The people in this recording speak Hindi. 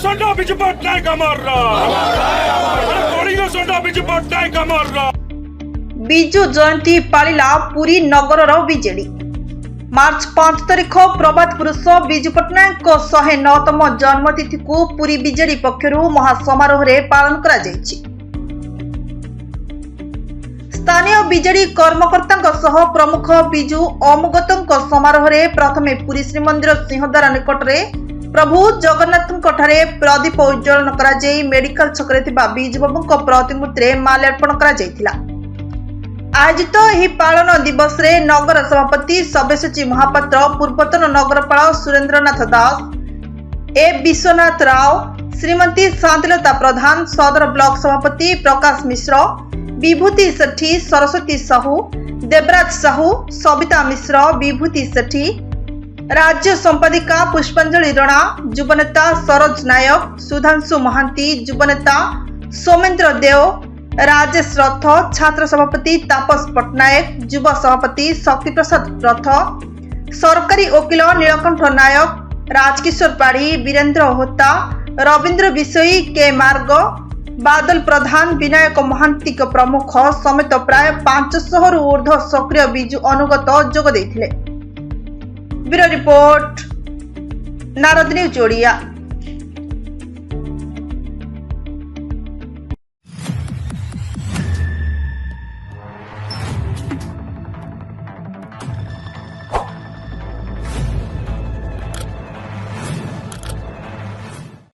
संडा बिजू पट्टनायक बिजू पट्टनायक बिजु जयंती पालिला पुरी नगर बीजेडी। मार्च 5 तारिख प्रभात पुरुष बिजु पट्टनायक 109तम जन्मतिथि को पुरी बीजेडी पक्षरु महासमारोह पालन करा जायछि। स्थानीय बीजेडी कर्मकर्ता सह प्रमुख बिजु अमुगत समारोह प्रथमे पुरी श्रीमंदिर सिंहद्वार निकट में प्रभु जगन्नाथ प्रदीप उज्ज्वलन करा जाई मेडिकल छकरे बिजु बाबू प्रतिमूर्ति माल्यार्पण करा जायतिला। आयोजित यह पालन दिवस रे नगर सभापति सब्यसाची महापात्र, पूर्वतन नगरपाल सुरेंद्रनाथ दास, ए विश्वनाथ राव, श्रीमती शांतिलता प्रधान, सदर ब्लॉक सभापति प्रकाश मिश्र, विभूति सेठी, सरस्वती साहू, देवराज साहू, सविता मिश्र, विभूति सेठी, राज्य संपादिका पुष्पांजलि रणा, युवनेता सरोज नायक, सुधांशु महांती, युवनेता सोमेन्द्र देव, राजेश रथ, छात्र सभापति तापस पट्टनायक, युवा सभापति शक्ति प्रसाद रथ, सरकारी वकील नीलकंठ नायक, राजकिशोर पाढ़ी, वीरेंद्र होता, रविंद्र विषयी, के मार्ग, बादल प्रधान, विनायक महांती प्रमुख समेत प्राय 500 रु ऊर्ध्व सक्रिय बिजु अनुगत जोग देथिले। Bureau report, Narad news Odia.